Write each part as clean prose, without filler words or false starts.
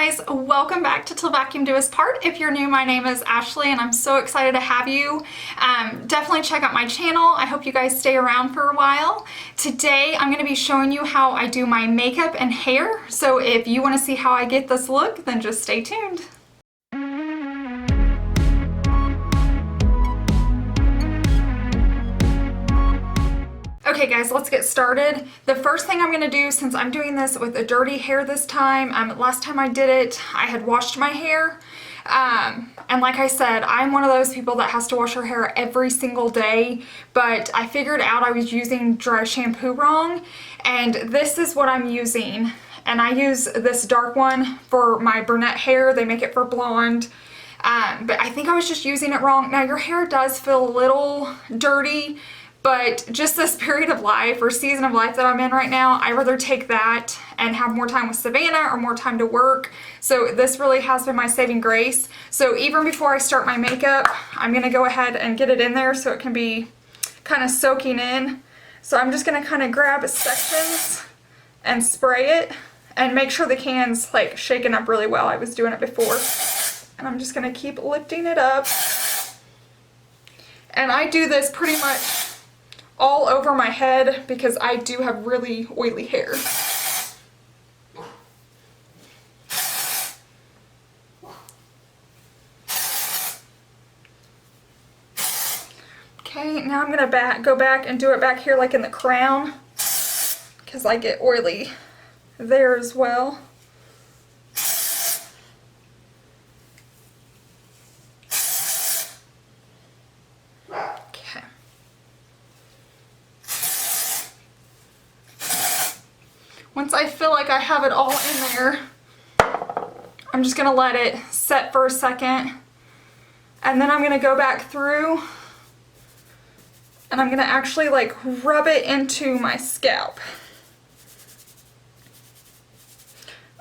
guys, welcome back to Till Vacuum Do Us Part. If you're new, my name is Ashley and I'm so excited to have you. Definitely check out my channel. I hope you guys stay around for a while. Today I'm going to be showing you how I do my makeup and hair. So if you want to see how I get this look, then just stay tuned. Okay guys, let's get started. The first thing I'm going to do, since I'm doing this with a dirty hair this time, last time I did it, I had washed my hair. And like I said, I'm one of those people that has to wash her hair every single day, but I figured out I was using dry shampoo wrong, and this is what I'm using. And I use this dark one for my brunette hair. They make it for blonde. But I think I was just using it wrong. Now your hair does feel a little dirty, but just this period of life or season of life that I'm in right now, I'd rather take that and have more time with Savannah or more time to work. So this really has been my saving grace. So even before I start my makeup, I'm going to go ahead and get it in there so it can be kind of soaking in. So I'm just going to kind of grab sections and spray it and make sure the can's like shaken up really well. I was doing it before. And I'm just going to keep lifting it up. And I do this pretty much all over my head because I do have really oily hair. Okay, now I'm gonna go back and do it back here like in the crown because I get oily there as well. Once I feel like I have it all in there, I'm just going to let it set for a second. And then I'm going to go back through and I'm going to actually like rub it into my scalp.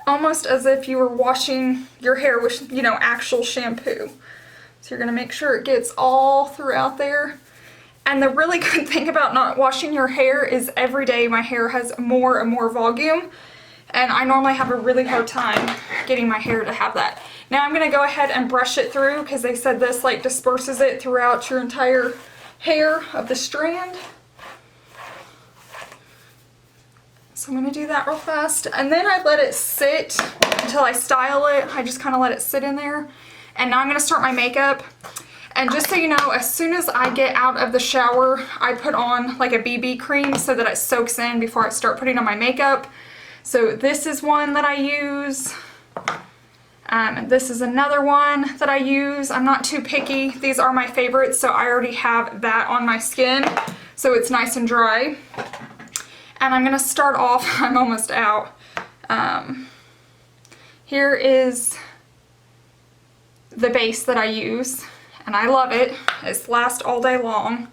Almost as if you were washing your hair with, you know, actual shampoo. So you're going to make sure it gets all throughout there. And the really good thing about not washing your hair is every day my hair has more and more volume, and I normally have a really hard time getting my hair to have that. Now I'm going to go ahead and brush it through because they said this like disperses it throughout your entire hair of the strand. So I'm going to do that real fast, and then I let it sit until I style it. I just kind of let it sit in there, and now I'm going to start my makeup. And just so you know, as soon as I get out of the shower, I put on like a BB cream so that it soaks in before I start putting on my makeup. So this is one that I use. This is another one that I use. I'm not too picky. These are my favorites, so I already have that on my skin, so it's nice and dry. And I'm going to start off, I'm almost out. Here is the base that I use. And I love it. It's lasts all day long.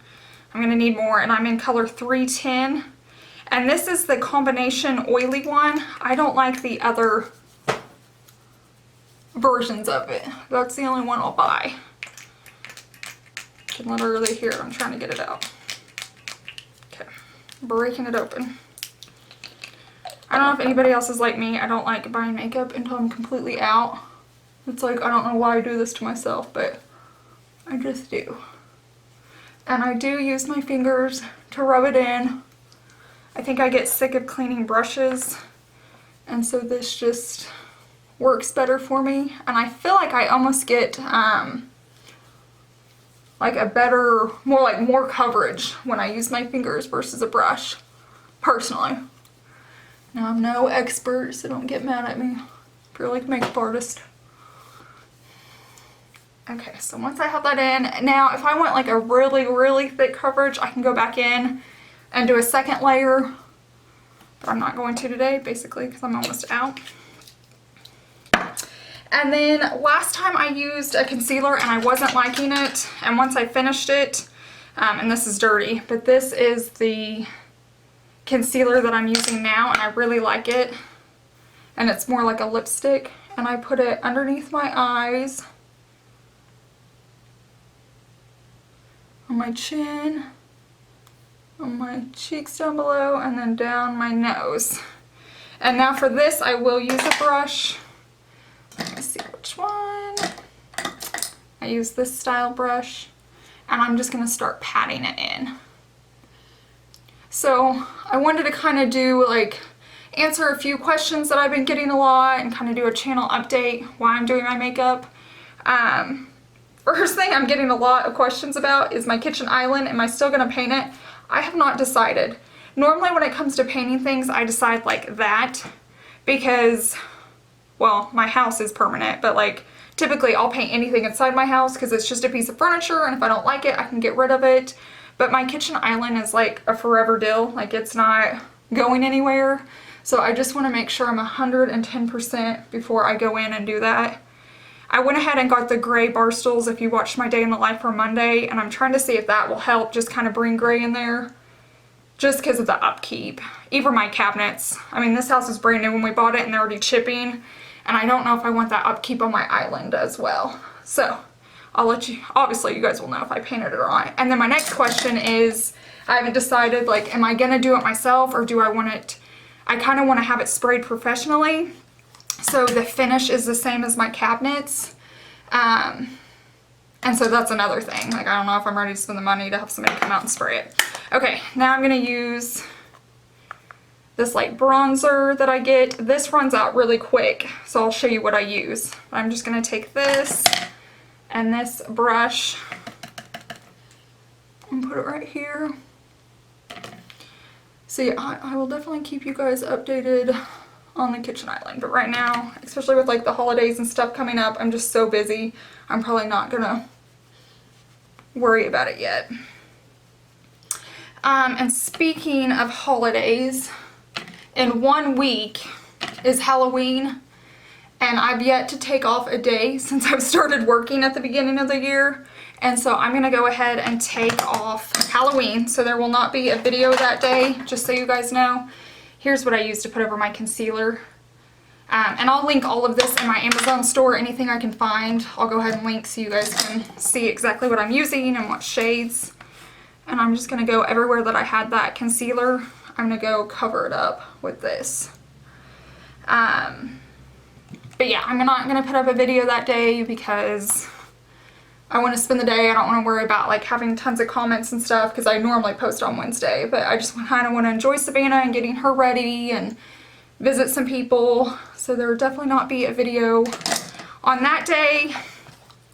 I'm going to need more, and I'm in color 310. And this is the combination oily one. I don't like the other versions of it. That's the only one I'll buy. You can literally hear it. I'm trying to get it out. Okay, breaking it open. I don't know if anybody else is like me. I don't like buying makeup until I'm completely out. It's like, I don't know why I do this to myself, but I just do. And I do use my fingers to rub it in. I think I get sick of cleaning brushes, and so this just works better for me. And I feel like I almost get like a better, more coverage when I use my fingers versus a brush, personally. Now I'm no expert, so don't get mad at me if you're like a makeup artist. Okay, so once I have that in, now if I want like a really, really thick coverage, I can go back in and do a second layer, but I'm not going to today, basically, because I'm almost out. And then last time I used a concealer and I wasn't liking it, and once I finished it, and this is dirty, but this is the concealer that I'm using now, and I really like it, and it's more like a lipstick, and I put it underneath my eyes, on my chin, on my cheeks down below, and then down my nose. And now for this I will use a brush, which one. I use this style brush, and I'm just gonna start patting it in. So I wanted to kind of do like, answer a few questions that I've been getting a lot and kind of do a channel update while I'm doing my makeup. First thing I'm getting a lot of questions about is my kitchen island. Am I still gonna paint it? I have not decided. Normally when it comes to painting things, I decide like that because, well, my house is permanent, but like typically I'll paint anything inside my house because it's just a piece of furniture, and if I don't like it, I can get rid of it. But my kitchen island is like a forever deal. Like, it's not going anywhere. So I just want to make sure I'm 110% before I go in and do that. I went ahead and got the gray bar stools if you watched my day in the life for Monday, and I'm trying to see if that will help just kind of bring gray in there. Just because of the upkeep. Even my cabinets. I mean, this house is brand new when we bought it and they're already chipping. And I don't know if I want that upkeep on my island as well. So I'll let you, obviously you guys will know if I painted it or not. And then my next question is, I haven't decided, like, am I going to do it myself or do I want it, I kind of want to have it sprayed professionally. So the finish is the same as my cabinets. And so that's another thing. Like, I don't know if I'm ready to spend the money to have somebody come out and spray it. Okay, now I'm going to use this like bronzer that I get. This runs out really quick, so I'll show you what I use. I'm just going to take this and this brush and put it right here. So yeah, I will definitely keep you guys updated on the kitchen island, but right now, especially with like the holidays and stuff coming up, I'm just so busy. I'm probably not gonna worry about it yet. And speaking of holidays, in 1 week is Halloween, and I've yet to take off a day since I've started working at the beginning of the year. And so I'm gonna go ahead and take off Halloween, so there will not be a video that day, just so you guys know. Here's what I use to put over my concealer. And I'll link all of this in my Amazon store, anything I can find. I'll go ahead and link so you guys can see exactly what I'm using and what shades. And I'm just gonna go everywhere that I had that concealer, I'm gonna go cover it up with this. But yeah, I'm not gonna put up a video that day because I want to spend the day. I don't want to worry about like having tons of comments and stuff because I normally post on Wednesday, but I just kind of want to enjoy Savannah and getting her ready and visit some people. So there will definitely not be a video on that day,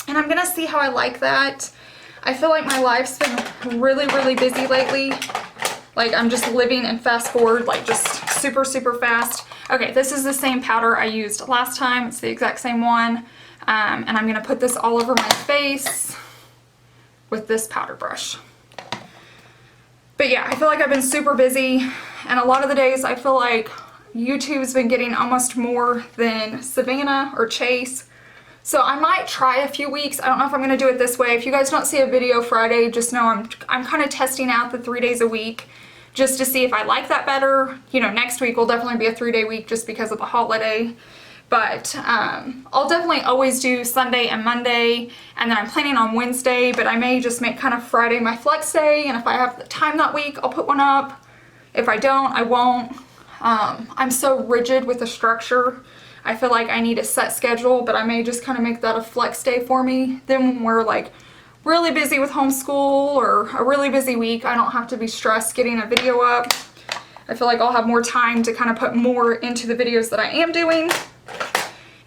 and I'm gonna see how I like that. I feel like my life's been really, really busy lately. Like, I'm just living in fast forward, like just super, super fast. Okay, this is the same powder I used last time. It's the exact same one. And I'm going to put this all over my face with this powder brush. But yeah, I feel like I've been super busy, and a lot of the days I feel like YouTube's been getting almost more than Savannah or Chase. So I might try a few weeks. I don't know if I'm going to do it this way. If you guys don't see a video Friday, just know I'm kind of testing out the 3 days a week just to see if I like that better. You know, next week will definitely be a 3-day week just because of the holiday. But I'll definitely always do Sunday and Monday, and then I'm planning on Wednesday, but I may just make kind of Friday my flex day, and if I have the time that week, I'll put one up. If I don't, I won't. I'm so rigid with the structure. I feel like I need a set schedule, but I may just kind of make that a flex day for me. Then when we're like really busy with homeschool or a really busy week, I don't have to be stressed getting a video up. I feel like I'll have more time to kind of put more into the videos that I am doing.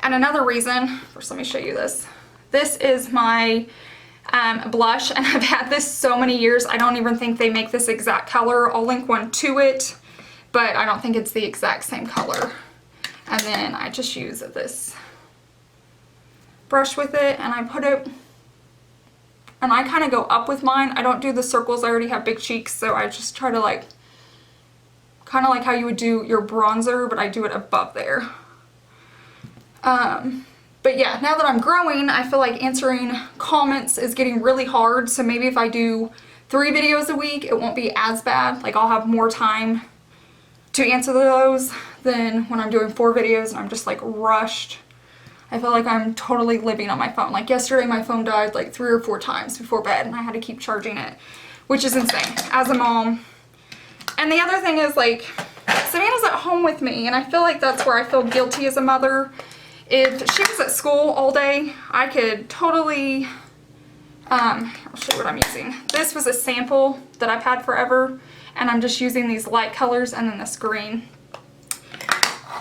And another reason, first let me show you this. This is my blush, and I've had this so many years. I don't even think they make this exact color. I'll link one to it, but I don't think it's the exact same color. And then I just use this brush with it, and I put it, and I kind of go up with mine. I don't do the circles. I already have big cheeks, so I just try to like, kind of like how you would do your bronzer, but I do it above there. But yeah, now that I'm growing, I feel like answering comments is getting really hard. So maybe if I do 3 videos a week, it won't be as bad. Like, I'll have more time to answer those than when I'm doing 4 videos and I'm just like rushed. I feel like I'm totally living on my phone. Like yesterday, my phone died like 3 or 4 times before bed, and I had to keep charging it, which is insane as a mom. And the other thing is, like, Savannah's at home with me, and I feel like that's where I feel guilty as a mother, If she was at school all day, I could totally, I'll show you what I'm using. This was a sample that I've had forever, and I'm just using these light colors and then this green.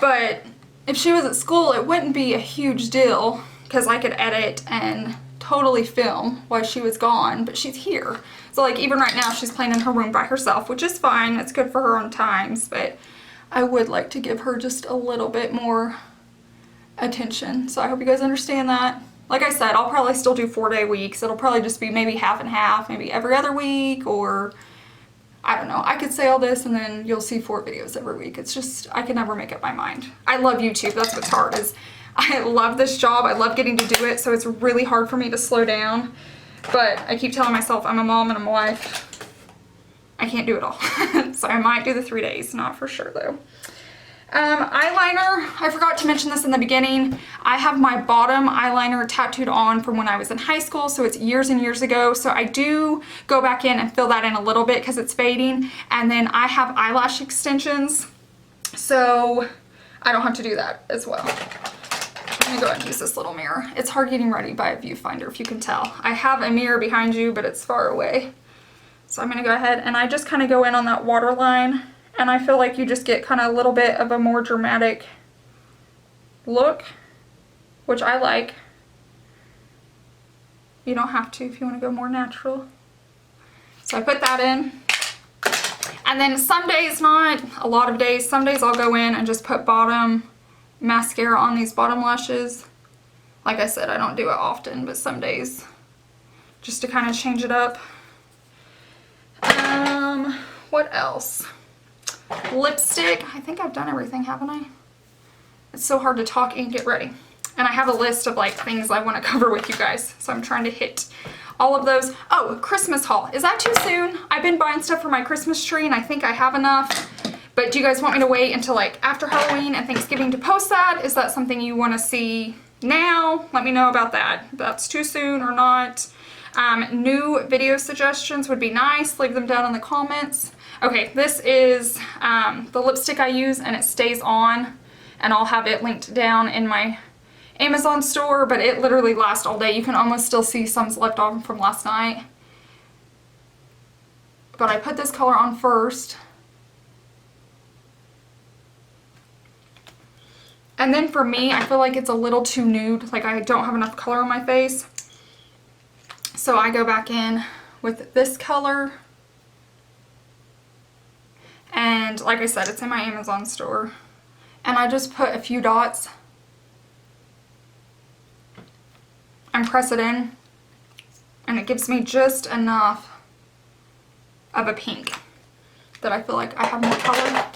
But if she was at school, it wouldn't be a huge deal because I could edit and totally film while she was gone, but she's here. So like even right now she's playing in her room by herself, which is fine. It's good for her on times, but I would like to give her just a little bit more attention. So I hope you guys understand that. Like I said, I'll probably still do 4-day weeks. It'll probably just be maybe half and half, maybe every other week, or I don't know. I could say all this and then you'll see 4 videos every week. It's just, I can never make up my mind. I love YouTube. That's what's hard is I love this job. I love getting to do it. So it's really hard for me to slow down. But I keep telling myself I'm a mom and I'm a wife. I can't do it all. So I might do the 3 days. Not for sure though. Eyeliner, I forgot to mention this in the beginning. I have my bottom eyeliner tattooed on from when I was in high school, so it's years and years ago. So I do go back in and fill that in a little bit because it's fading. And then I have eyelash extensions, so I don't have to do that as well. I'm gonna go ahead and use this little mirror. It's hard getting ready by a viewfinder, if you can tell. I have a mirror behind you, but it's far away. So I'm gonna go ahead and I just kind of go in on that waterline. And I feel like you just get kind of a little bit of a more dramatic look, which I like. You don't have to if you want to go more natural. So I put that in. And then some days, not a lot of days, some days I'll go in and just put bottom mascara on these bottom lashes. Like I said, I don't do it often, but some days just to kind of change it up. What else? Lipstick. I think I've done everything, haven't I? It's so hard to talk and get ready. And I have a list of like things I want to cover with you guys. So I'm trying to hit all of those. Oh, Christmas haul. Is that too soon? I've been buying stuff for my Christmas tree and I think I have enough. But do you guys want me to wait until like after Halloween and Thanksgiving to post that? Is that something you want to see now? Let me know about that. If that's too soon or not. New video suggestions would be nice. Leave them down in the comments. Okay, this is the lipstick I use and it stays on, and I'll have it linked down in my Amazon store, but it literally lasts all day. You can almost still see some's left on from last night. But I put this color on first. And then for me, I feel like it's a little too nude. Like I don't have enough color on my face. So I go back in with this color. And like I said, it's in my Amazon store. And I just put a few dots and press it in. And it gives me just enough of a pink that I feel like I have more color.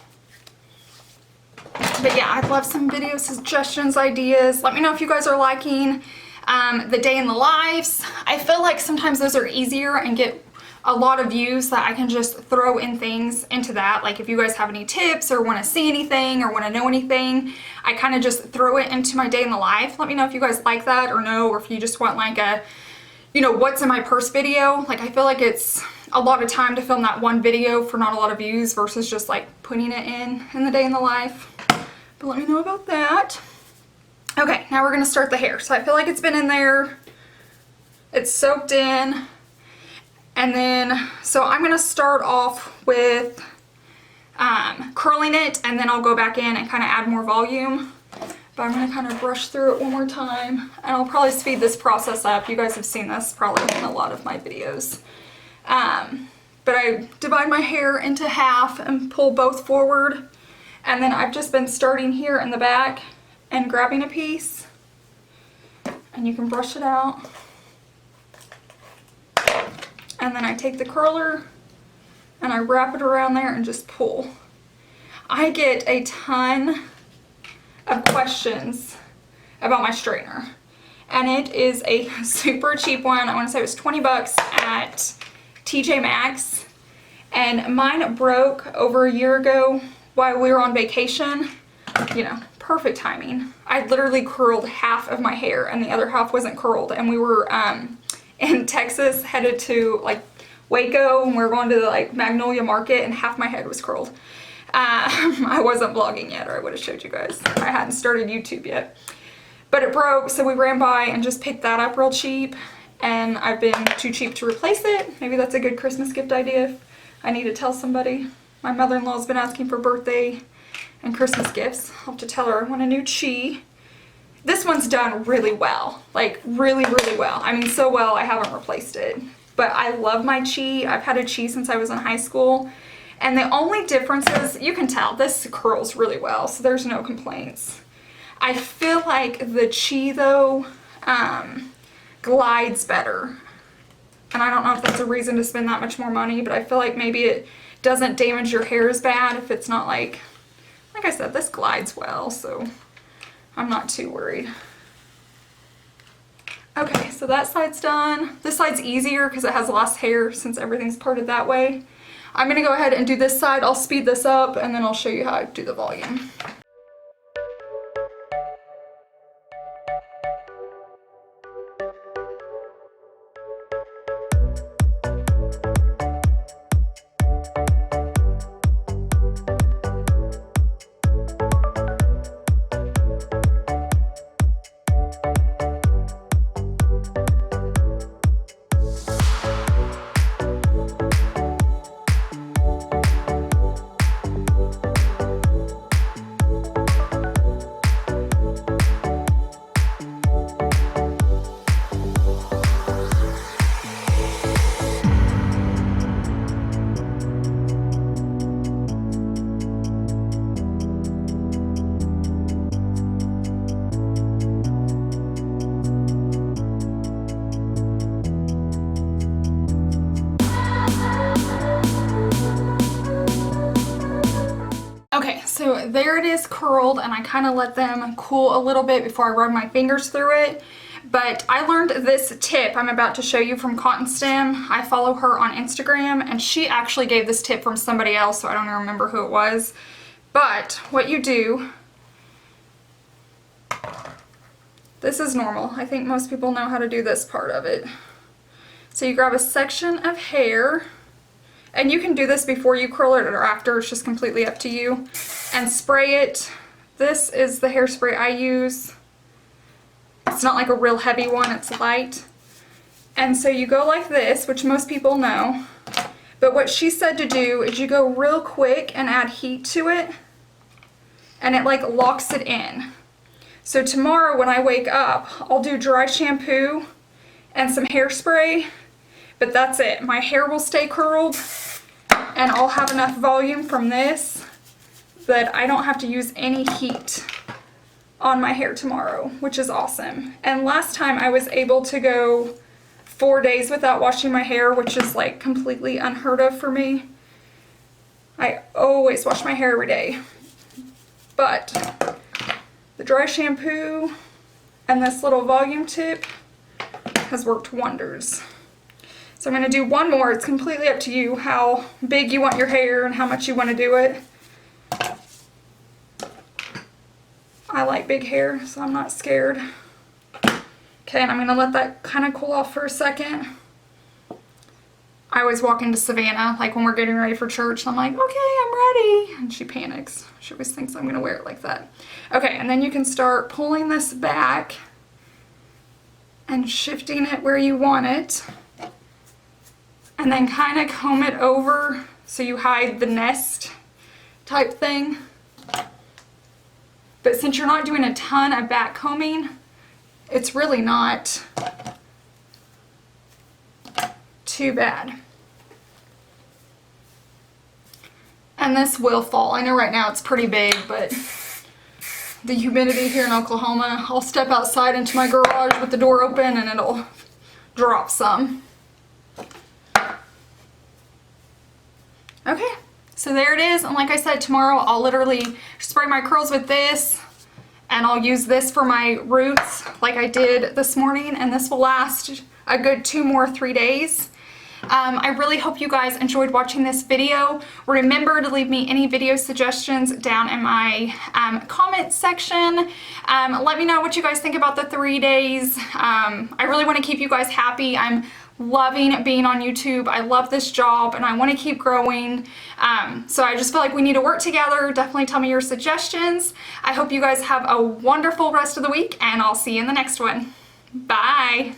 But yeah, I'd love some video suggestions, ideas. Let me know if you guys are liking the day in the lives. I feel like sometimes those are easier and get a lot of views that I can just throw in things into that. Like if you guys have any tips or want to see anything or want to know anything, I kind of just throw it into my day in the life. Let me know if you guys like that or no, or if you just want like a, you know, what's in my purse video. Like I feel like it's a lot of time to film that one video for not a lot of views versus just like putting it in the day in the life. But let me know about that. Okay, now we're going to start the hair. So I feel like it's been in there. It's soaked in. And then, so I'm going to start off with curling it, and then I'll go back in and kind of add more volume. But I'm going to kind of brush through it one more time, and I'll probably speed this process up. You guys have seen this probably in a lot of my videos. But I divide my hair into half and pull both forward. And then I've just been starting here in the back and grabbing a piece. And you can brush it out. And then I take the curler and I wrap it around there and just pull. I get a ton of questions about my straightener. And it is a super cheap one. I want to say it was 20 bucks at TJ Maxx. And mine broke over a year ago while we were on vacation. You know, perfect timing. I literally curled half of my hair and the other half wasn't curled. And we were in Texas, headed to like Waco, and we were going to the like Magnolia Market, and half my head was curled. I wasn't vlogging yet, or I would have showed you guys. I hadn't started YouTube yet. but it broke, so we ran by and just picked that up real cheap, and I've been too cheap to replace it. Maybe that's a good Christmas gift idea if I need to tell somebody. My mother-in-law's been asking for birthday and Christmas gifts. I'll have to tell her I want a new chi. This one's done really well, like really, really well. I mean, so well I haven't replaced it. But I love my chi. I've had a chi since I was in high school. And the only difference is, you can tell, this curls really well, so there's no complaints. I feel like the chi, though, glides better. And I don't know if that's a reason to spend that much more money, but I feel like maybe it doesn't damage your hair as bad if it's not like I said, this glides well, so I'm not too worried. Okay, so that side's done. This side's easier because it has less hair since everything's parted that way. I'm gonna go ahead and do this side. I'll speed this up and then I'll show you how I do the volume. So there it is curled, and I kind of let them cool a little bit before I run my fingers through it. But I learned this tip I'm about to show you from Cotton Stem. I follow her on Instagram, and she actually gave this tip from somebody else, so I don't even remember who it was. But what you do, this is normal. I think most people know how to do this part of it. So you grab a section of hair, and you can do this before you curl it or after, it's just completely up to you, and spray it. This is the hairspray I use. It's not like a real heavy one, it's light. And so you go like this, which most people know, but what she said to do is you go real quick and add heat to it, and it like locks it in. So tomorrow when I wake up, I'll do dry shampoo and some hairspray, but that's it. My hair will stay curled, and I'll have enough volume from this that I don't have to use any heat on my hair tomorrow, which is awesome. And last time I was able to go 4 days without washing my hair, which is like completely unheard of for me. I always wash my hair every day. But the dry shampoo and this little volume tip has worked wonders. So I'm going to do one more. It's completely up to you how big you want your hair and how much you want to do it. I like big hair, so I'm not scared. Okay, and I'm going to let that kind of cool off for a second. I always walk into Savannah, like when we're getting ready for church, I'm like, okay, I'm ready. And she panics. She always thinks I'm going to wear it like that. Okay, and then you can start pulling this back and shifting it where you want it. And then kind of comb it over so you hide the nest type thing. But since you're not doing a ton of back combing, it's really not too bad. And this will fall. I know right now it's pretty big, but the humidity here in Oklahoma, I'll step outside into my garage with the door open and it'll drop some. Okay, so there it is, and like I said, tomorrow I'll literally spray my curls with this, and I'll use this for my roots like I did this morning, and this will last a good 3 days. I really hope you guys enjoyed watching this video. Remember to leave me any video suggestions down in my comment section. Let me know what you guys think about the 3 days. I really want to keep you guys happy. I'm loving being on YouTube. I love this job and I want to keep growing. So I just feel like we need to work together. Definitely tell me your suggestions. I hope you guys have a wonderful rest of the week and I'll see you in the next one. Bye.